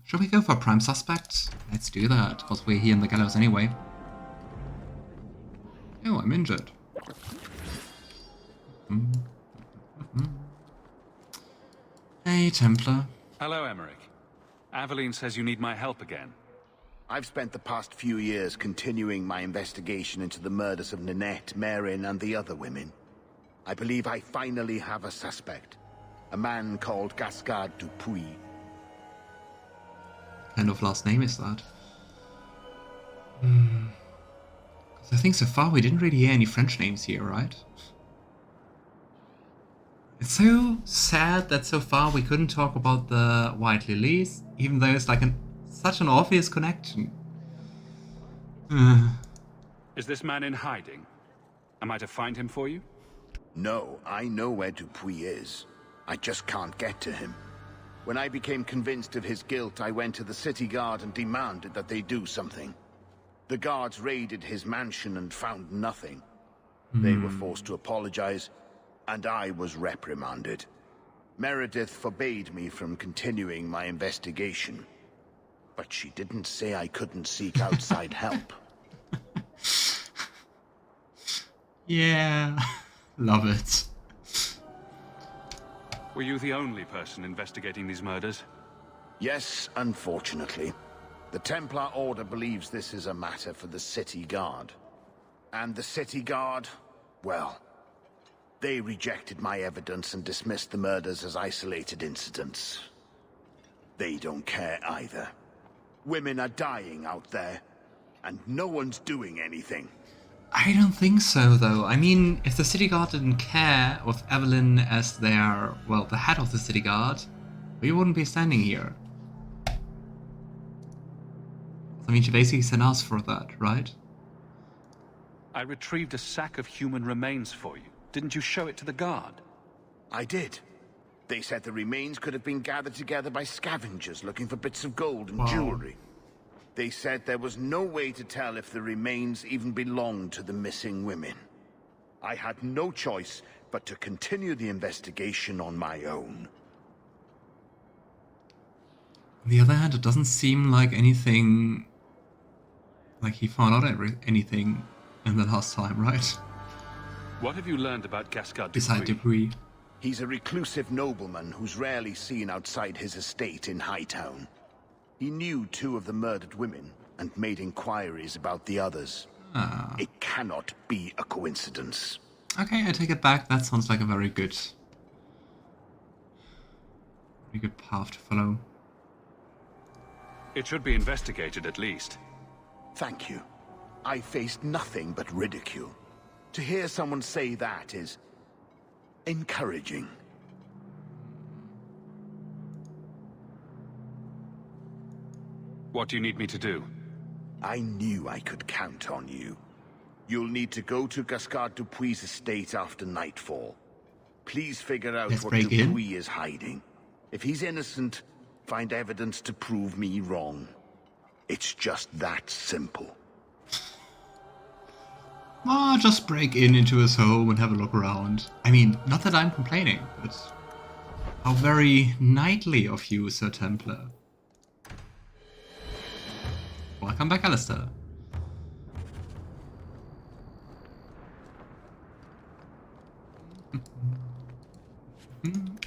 Should we go for prime suspect? Let's do that, because we're here in the gallows anyway. Oh, I'm injured. Hey, Templar. Hello, Emmerich. Aveline says you need my help again. I've spent the past few years continuing my investigation into the murders of Ninette, Marin, and the other women. I believe I finally have a suspect. A man called Gascard Dupuis. What kind of last name is that? 'Cause I think so far we didn't really hear any French names here, right? It's so sad that so far we couldn't talk about the White Lilies, even though it's like such an obvious connection. Is this man in hiding? Am I to find him for you? No, I know where Dupuis is. I just can't get to him. When I became convinced of his guilt, I went to the city guard and demanded that they do something. The guards raided his mansion and found nothing. They were forced to apologize, and I was reprimanded. Meredith forbade me from continuing my investigation. But she didn't say I couldn't seek outside help. Yeah, love it. Were you the only person investigating these murders? Yes, unfortunately. The Templar Order believes this is a matter for the City Guard. And the City Guard, well, they rejected my evidence and dismissed the murders as isolated incidents. They don't care either. Women are dying out there, and no one's doing anything. I don't think so, though. I mean, if the City Guard didn't care with Aveline as their, well, the head of the City Guard, we wouldn't be standing here. I mean, she basically sent us for that, right? I retrieved a sack of human remains for you. Didn't you show it to the guard? I did. They said the remains could have been gathered together by scavengers looking for bits of gold and jewelry. They said there was no way to tell if the remains even belonged to the missing women. I had no choice but to continue the investigation on my own. On the other hand, it doesn't seem like anything... like he found out anything in the last time, right? What have you learned about Gascard Beside Dupuis? Dupuis. He's a reclusive nobleman who's rarely seen outside his estate in Hightown. He knew 2 of the murdered women and made inquiries about the others. It cannot be a coincidence. Okay, I take it back. That sounds like a very good path to follow. It should be investigated at least. Thank you. I faced nothing but ridicule. To hear someone say that is encouraging. What do you need me to do? I knew I could count on you. You'll need to go to Gascard Dupuis' estate after nightfall. Please figure out what Dupuis is hiding. If he's innocent, find evidence to prove me wrong. It's just that simple. Just break into his home and have a look around. I mean, not that I'm complaining, but how very knightly of you, Sir Templar. Welcome back, Alistair.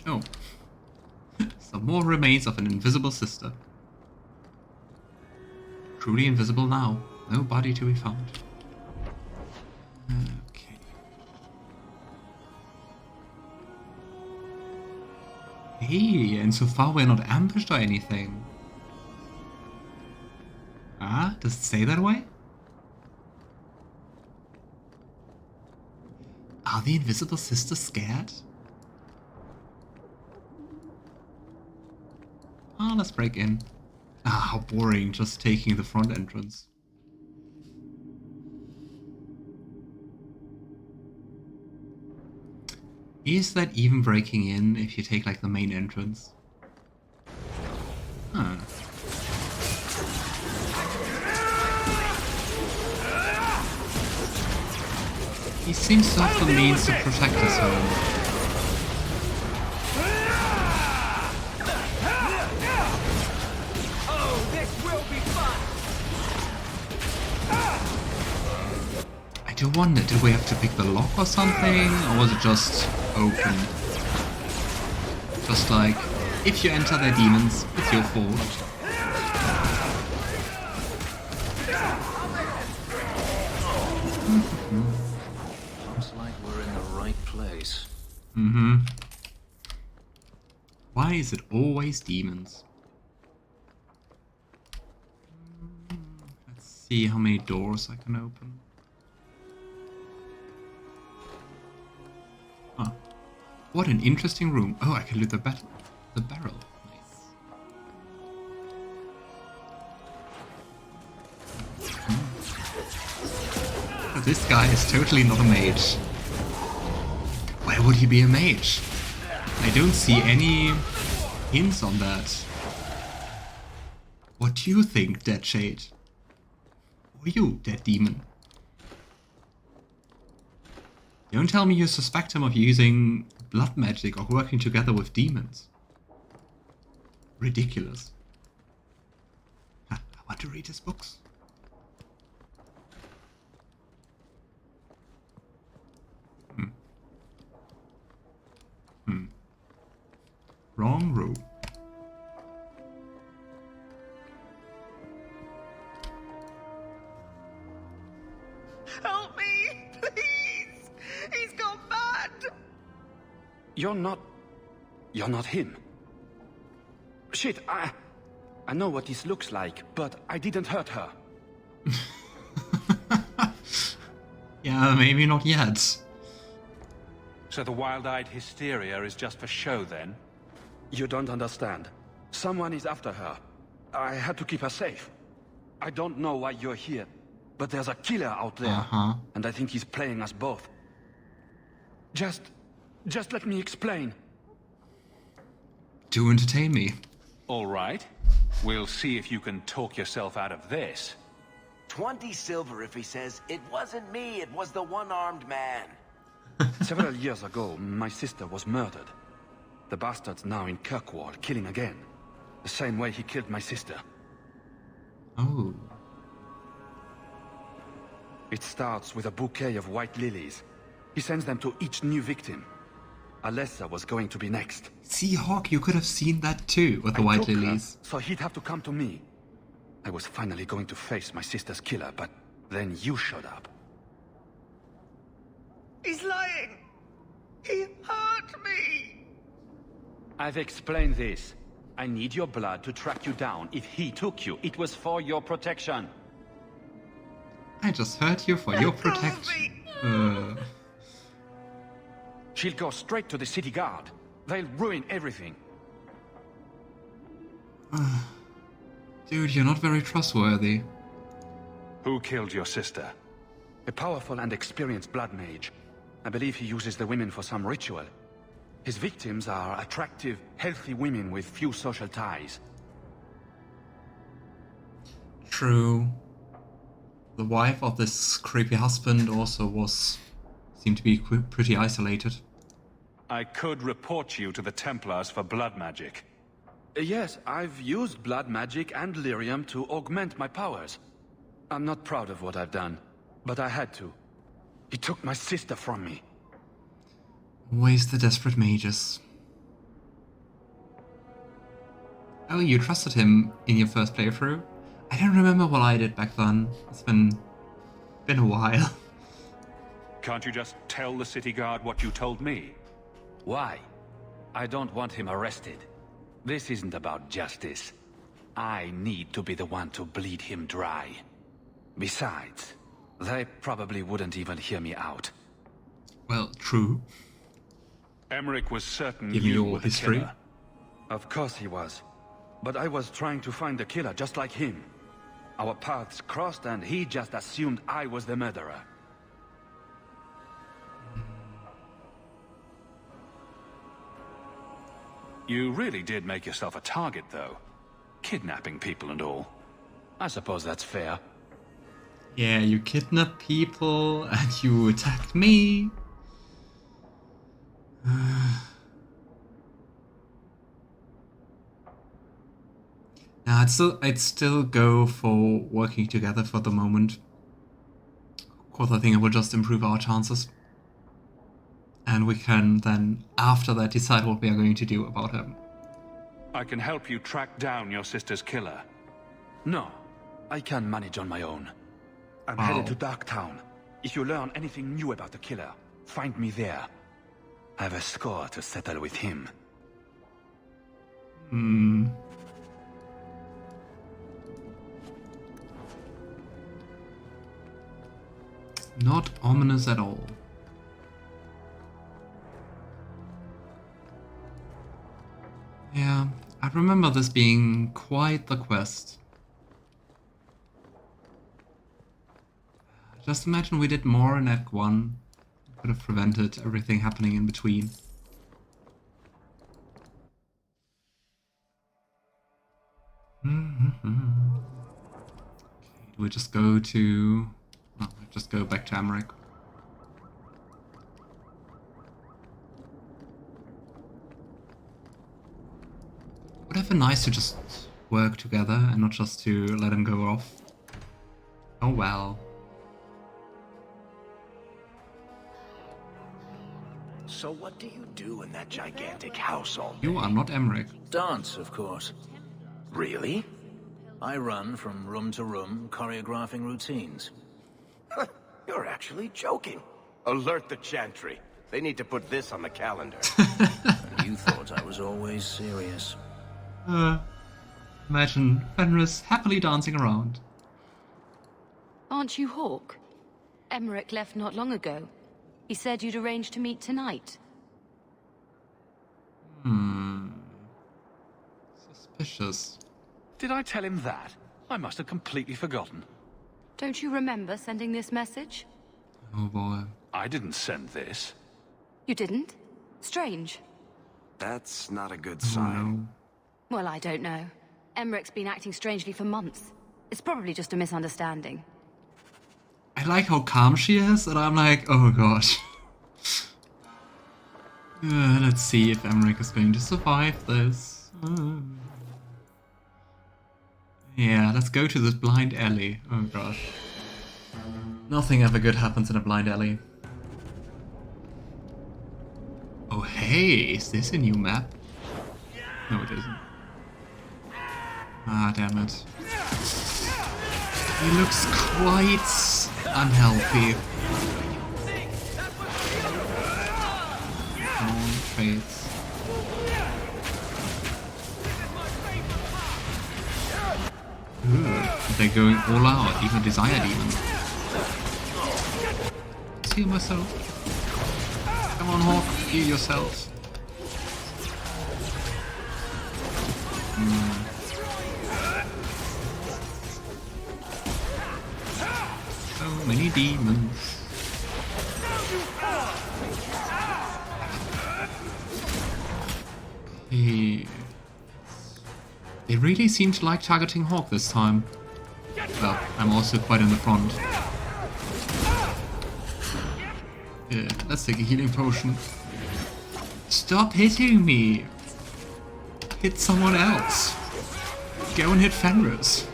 Oh. Some more remains of an invisible sister. Truly invisible now. No body to be found. Okay. Hey, and so far we're not ambushed or anything. Ah, does it say that way? Are the invisible sisters scared? Let's break in. How boring, just taking the front entrance. Is that even breaking in if you take like the main entrance? Huh. He seems to have the means to protect his home. do wonder, did we have to pick the lock or something? Or was it just open? Just like, if you enter their demons, it's your fault. Looks like we're in the right place. Why is it always demons? Let's see how many doors I can open. Huh. What an interesting room. Oh, I can loot the barrel. Nice. Oh, this guy is totally not a mage. Why would he be a mage? I don't see any hints on that. What do you think, Dead Shade? Or you, Dead Demon? Don't tell me you suspect him of using blood magic or working together with demons. Ridiculous. I want to read his books. Wrong row. Help me, please! He's gone mad! You're not him. Shit, I know what this looks like, but I didn't hurt her. Yeah, maybe not yet. So the wild-eyed hysteria is just for show, then? You don't understand. Someone is after her. I had to keep her safe. I don't know why you're here, but there's a killer out there, and I think he's playing us both. Just let me explain. Do entertain me. All right. We'll see if you can talk yourself out of this. 20 silver if he says, "It wasn't me, it was the one-armed man." Several years ago, my sister was murdered. The bastard's now in Kirkwall, killing again. The same way he killed my sister. Oh. It starts with a bouquet of white lilies. He sends them to each new victim. Alessa was going to be next. See, Hawke, you could have seen that too, with the white took her, lilies. so he'd have to come to me. I was finally going to face my sister's killer, but then you showed up. He's lying! He hurt me! I've explained this. I need your blood to track you down. If he took you, it was for your protection. I just hurt you for your protection. She'll go straight to the city guard. They'll ruin everything. Dude, you're not very trustworthy. Who killed your sister? A powerful and experienced blood mage. I believe he uses the women for some ritual. His victims are attractive, healthy women with few social ties. True. The wife of this creepy husband also seemed to be pretty isolated. I could report you to the Templars for blood magic. Yes, I've used blood magic and lyrium to augment my powers. I'm not proud of what I've done, but I had to. He took my sister from me. Always the desperate mages. Oh, you trusted him in your first playthrough? I don't remember what I did back then. It's been a while. Can't you just tell the city guard what you told me? Why? I don't want him arrested. This isn't about justice. I need to be the one to bleed him dry. Besides, they probably wouldn't even hear me out. Well, true. Emmerich was certain Give me you your were the history. killer. Of course he was. But I was trying to find the killer just like him. Our paths crossed and he just assumed I was the murderer. You really did make yourself a target, though. Kidnapping people and all. I suppose that's fair. Yeah, you kidnapped people and you attacked me. Nah, I'd still go for working together for the moment. Of course, I think it will just improve our chances. And we can then, after that, decide what we are going to do about him. I can help you track down your sister's killer. No, I can manage on my own. I'm headed to Darktown. If you learn anything new about the killer, find me there. I have a score to settle with him. Not ominous at all. Yeah, I remember this being quite the quest. Just imagine we did more in Act 1. Could have prevented everything happening in between. Okay, do we just go to... Oh, just go back to Emmerich. Would have been nice to just work together and not just to let him go off. Oh well. So what do you do in that gigantic house all day? You are not Emmerich. Dance, of course. Really? I run from room to room, choreographing routines. You're actually joking. Alert the Chantry. They need to put this on the calendar. You thought I was always serious. Imagine Fenris happily dancing around. Aren't you Hawke? Emmerich left not long ago. He said you'd arranged to meet tonight. Suspicious. Did I tell him that? I must have completely forgotten. Don't you remember sending this message? Oh boy. I didn't send this. You didn't? Strange. That's not a good Oh, sign. no. Well, I don't know. Emmerich's been acting strangely for months. It's probably just a misunderstanding. I like how calm she is, and I'm like, oh gosh. Let's see if Emmerich is going to survive this. Yeah, let's go to this blind alley. Oh gosh. Nothing ever good happens in a blind alley. Oh hey, is this a new map? No, it isn't. Ah, damn it. He looks quite unhealthy. Come on, trades. Ooh, they're going all out, even Desire Demon. Heal myself. Come on, Hawke, heal yourself. So many demons. Hey. They really seem to like targeting Hawke this time. Well, I'm also quite in the front. Yeah, let's take a healing potion. Stop hitting me! Hit someone else. Go and hit Fenris.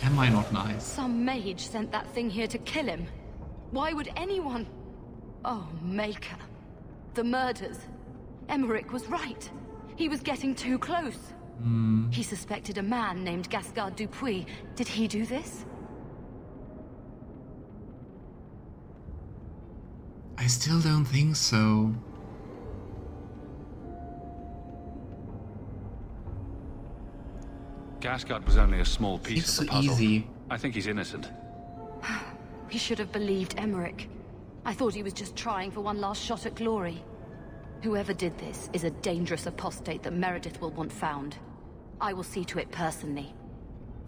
Am I not nice? Some mage sent that thing here to kill him. Why would anyone... Oh, Maker. The murders. Emmerich was right. He was getting too close. He suspected a man named Gasgard Dupuis. Did he do this? I still don't think so. Gasgard was only a small piece It's of the so puzzle. easy. I think he's innocent. We should have believed Emmerich. I thought he was just trying for one last shot at glory. Whoever did this is a dangerous apostate that Meredith will want found. I will see to it personally.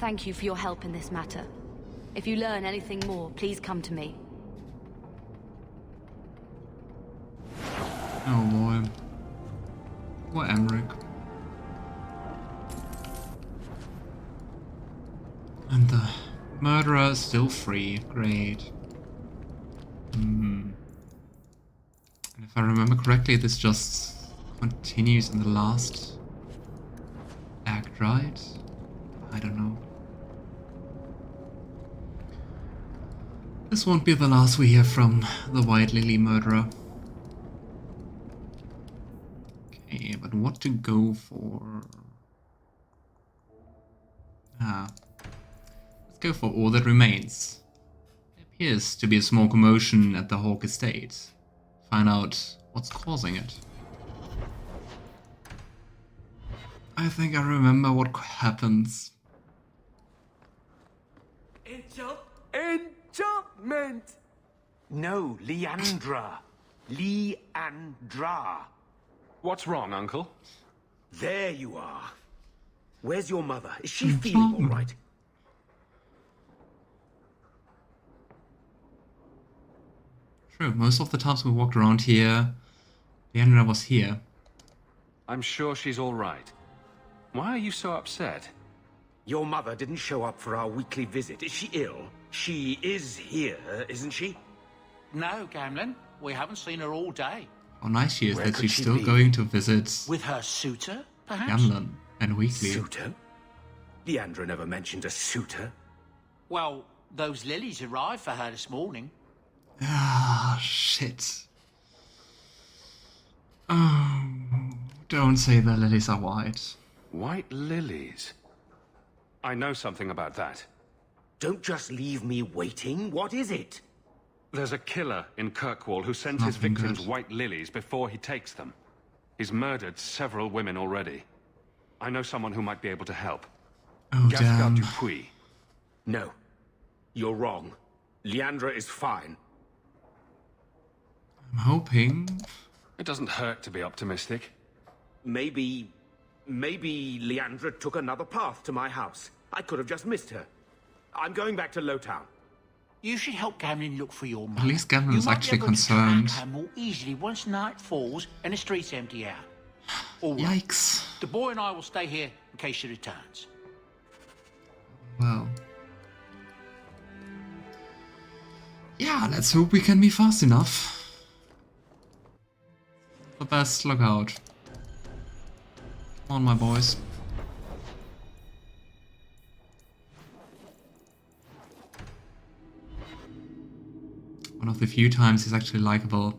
Thank you for your help in this matter. If you learn anything more, please come to me. Oh boy. Poor Emmerich. And the murderer is still free. Great. And if I remember correctly, this just continues in the last act, right? I don't know. This won't be the last we hear from the White Lilly Murderer. Okay, but what to go for? Let's go for All That Remains. There appears to be a small commotion at the Hawke estate. Find out what's causing it. I think I remember what happens. Enchantment! No, Leandra. Leandra. What's wrong, Uncle? There you are. Where's your mother? Is she feeling all right? True, most of the times we walked around here, Bianca was here. I'm sure she's all right. Why are you so upset? Your mother didn't show up for our weekly visit. Is she ill? She is here, isn't she? No, Gamlin. We haven't seen her all day. How nice she is Where that could she's she still be? going to visit With her suitor, perhaps? Gamlin and Weekly. Suitor? Leandra never mentioned a suitor. Well, those lilies arrived for her this morning. Ah, shit. Oh, don't say the lilies are white. White lilies? I know something about that. Don't just leave me waiting. What is it? There's a killer in Kirkwall who sends his Nothing victims good. white lilies before he takes them. He's murdered several women already. I know someone who might be able to help. Oh, Gaspard damn. Dupuis. No. You're wrong. Leandra is fine. I'm hoping. It doesn't hurt to be optimistic. Maybe Leandra took another path to my house. I could have just missed her. I'm going back to Lowtown. You should help Gamlin look for your mother. At least Gamlin You is might be actually able to track concerned. her more easily once night falls and the streets empty out. All right. Yikes. The boy and I will stay here in case she returns. Well. Yeah, let's hope we can be fast enough. The best lookout. Come on, my boys. One of the few times he's actually likable.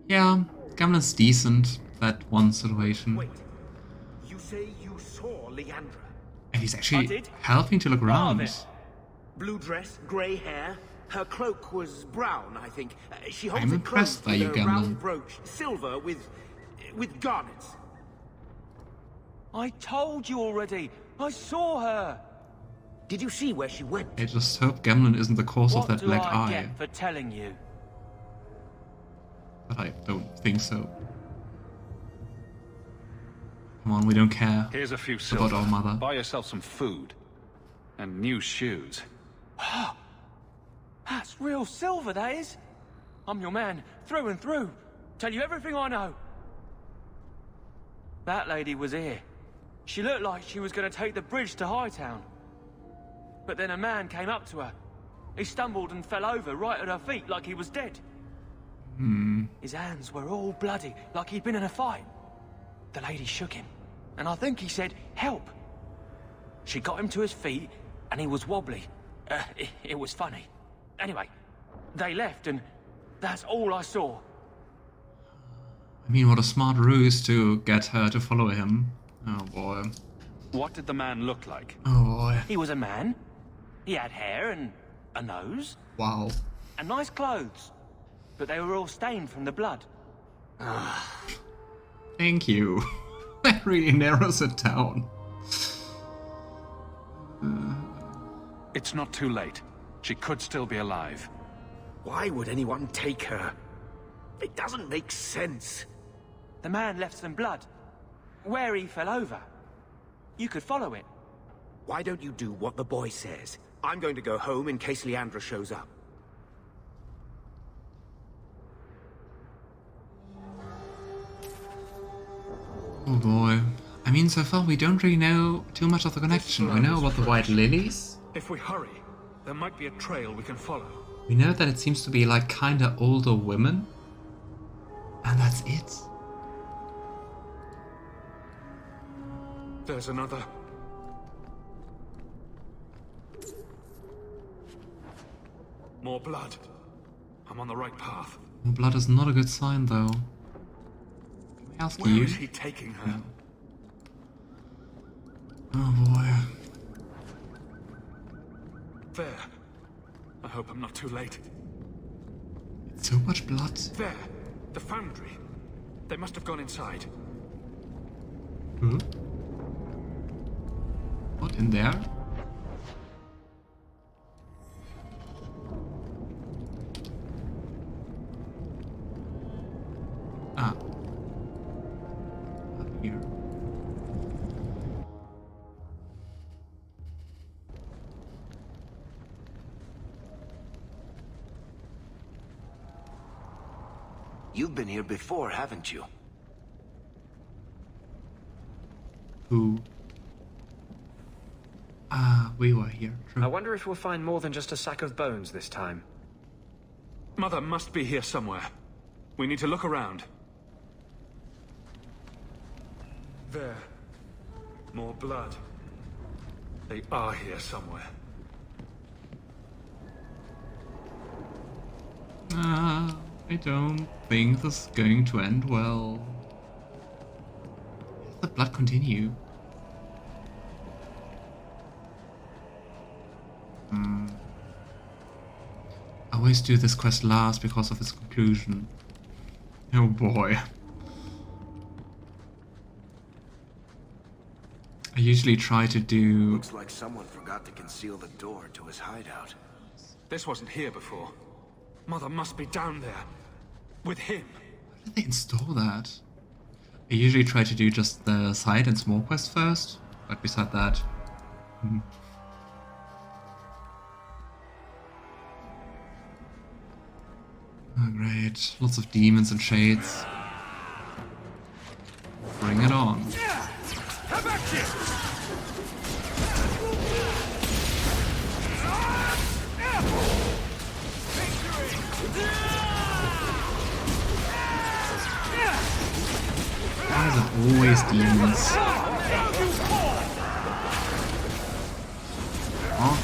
Yeah, Gamlin's decent, that one situation. Wait. You say you saw Leandra? And he's I actually did. helping to look What of around. it? Blue dress, grey hair. Her cloak was brown, I think. She holds I'm it impressed closed by with you, a Gamlin. round brooch, silver with garnets. I told you already. I saw her. Did you see where she went? I just hope Gamlin isn't the cause What of that do black I eye. get for telling you? But I don't think so. Come on, we don't care. Here's a few About silver. our mother. Buy yourself some food. And new shoes. That's real silver, that is. I'm your man, through and through. Tell you everything I know. That lady was here. She looked like she was going to take the bridge to Hightown. But then a man came up to her. He stumbled and fell over right at her feet like he was dead. His hands were all bloody, like he'd been in a fight. The lady shook him, and I think he said, "Help." She got him to his feet, and he was wobbly. It was funny. Anyway, they left, and that's all I saw. I mean, what a smart ruse to get her to follow him. Oh boy. What did the man look like? Oh boy. He was a man. He had hair and a nose, Wow. and nice clothes. But they were all stained from the blood. Thank you. That really narrows it down. It's not too late. She could still be alive. Why would anyone take her? It doesn't make sense. The man left some blood. Where he fell over. You could follow it. Why don't you do what the boy says? I'm going to go home in case Leandra shows up. Oh boy. I mean, so far we don't really know too much of the connection. We know about the white lilies. If we hurry, there might be a trail we can follow. We know that it seems to be like kinda older women. And that's it. There's another. More blood. I'm on the right path. More blood is not a good sign, though. Can I ask Where you? is he taking her? No. Oh boy. There. I hope I'm not too late. So much blood. There. The foundry. They must have gone inside. Huh? What, in there? Ah. Up here. You've been here before, haven't you? Who? Ah, we were here. True. I wonder if we'll find more than just a sack of bones this time. Mother must be here somewhere. We need to look around. There. More blood. They are here somewhere. Ah, I don't think this is going to end well. Does the blood continue? I always do this quest last because of its conclusion. Oh boy. I usually try to do... Looks like someone forgot to conceal the door to his hideout. This wasn't here before. Mother must be down there. With him. How did they install that? I usually try to do just the side and small quest first, but beside that... Oh great, lots of demons and shades. Bring it on. Why is it always demons? Oh.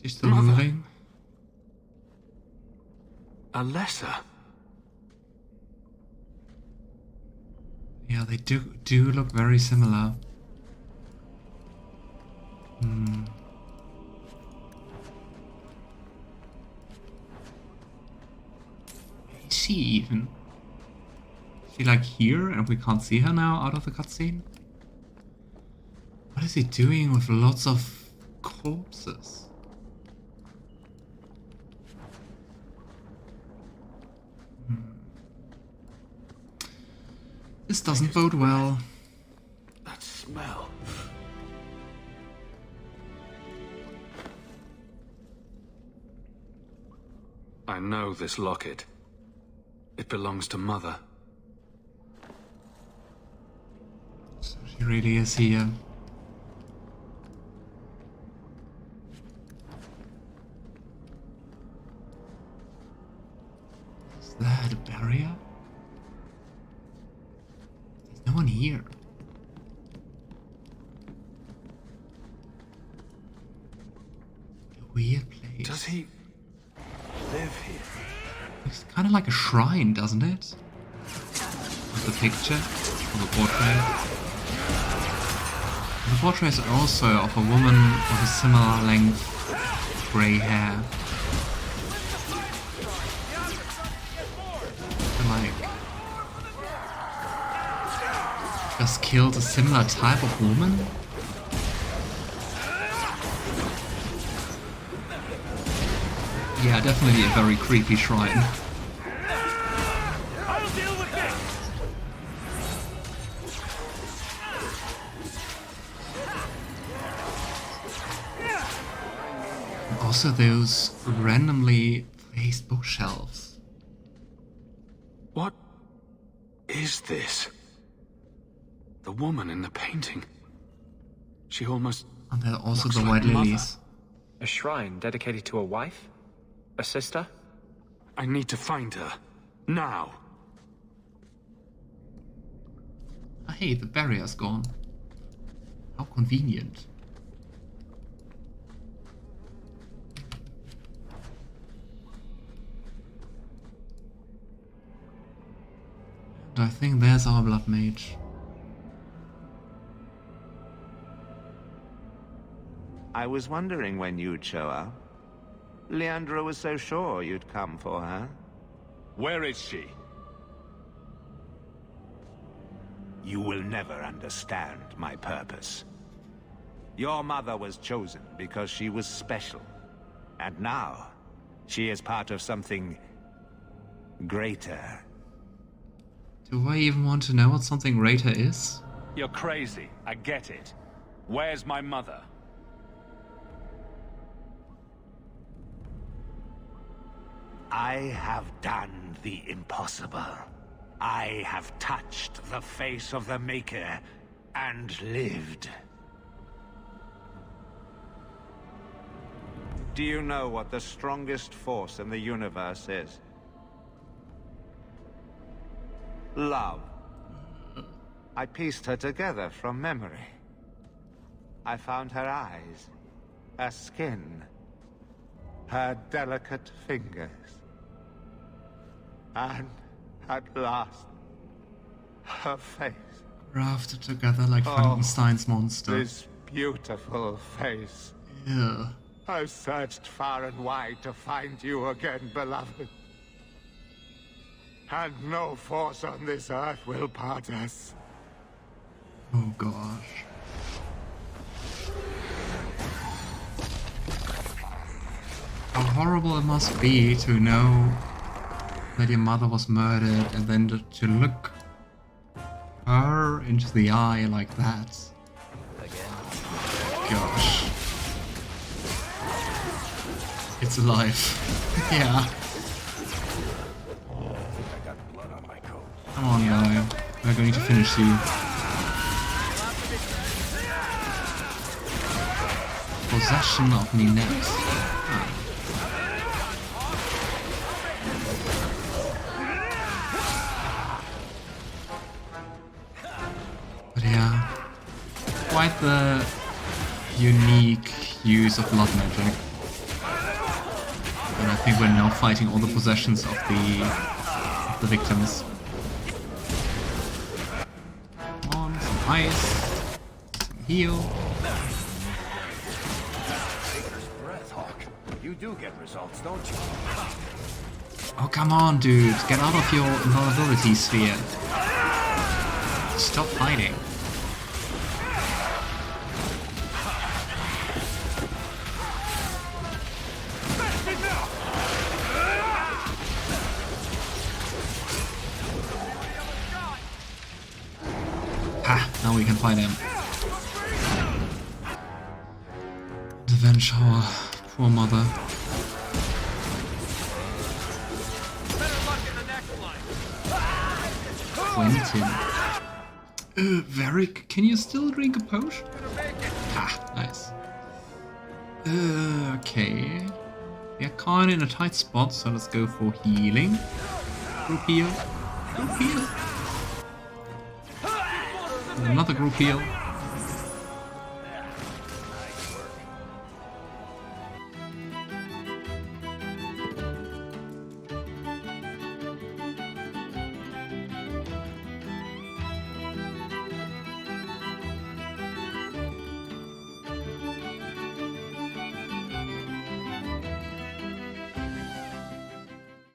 She's still moving. A lesser. Yeah, they do look very similar. Is she even? Is she like here and we can't see her now out of the cutscene? What is he doing with lots of corpses? This doesn't bode well. That smell. I know this locket. It belongs to Mother. So she really is here. Is that a barrier? No one here. A weird place. Does he live here? Looks kind of like a shrine, doesn't it? With the picture of a portrait. And the portrait is also of a woman with a similar length grey hair. Just killed a similar type of woman? Yeah, definitely a very creepy shrine. I'll deal with And also those randomly placed bookshelves. What is this? The woman in the painting. She almost... And there are also looks the like white Mother. lilies. A shrine dedicated to a wife? A sister? I need to find her. Now. Ah, hey, the barrier's gone. How convenient. And I think there's our blood mage. I was wondering when you'd show up. Leandra was so sure you'd come for her. Where is she? You will never understand my purpose. Your mother was chosen because she was special. And now, she is part of something greater. Do I even want to know what something greater is? You're crazy. I get it. Where's my mother? I have done the impossible. I have touched the face of the Maker and lived. Do you know what the strongest force in the universe is? Love. I pieced her together from memory. I found her eyes, her skin, her delicate fingers. And at last, her face. Grafted together like Frankenstein's monster. This beautiful face. Yeah. I've searched far and wide to find you again, beloved. And no force on this earth will part us. Oh gosh. How horrible it must be to know that your mother was murdered and then to look her into the eye like that. Gosh. It's alive. Yeah. Come on, guy. We're going to finish you. Possession of me next. But yeah, quite the unique use of blood magic. And I think we're now fighting all the possessions of the victims. Come on, some ice, some heal. You do get results, don't you? Oh, come on, dude. Get out of your invulnerability sphere. Stop fighting. Ha! Now we can fight him. Avenge our poor mother. Quentin. Varric, can you still drink a potion? Ah, nice. Okay. We are kinda in a tight spot, so let's go for healing. Group heal. Group heal. Another group heal.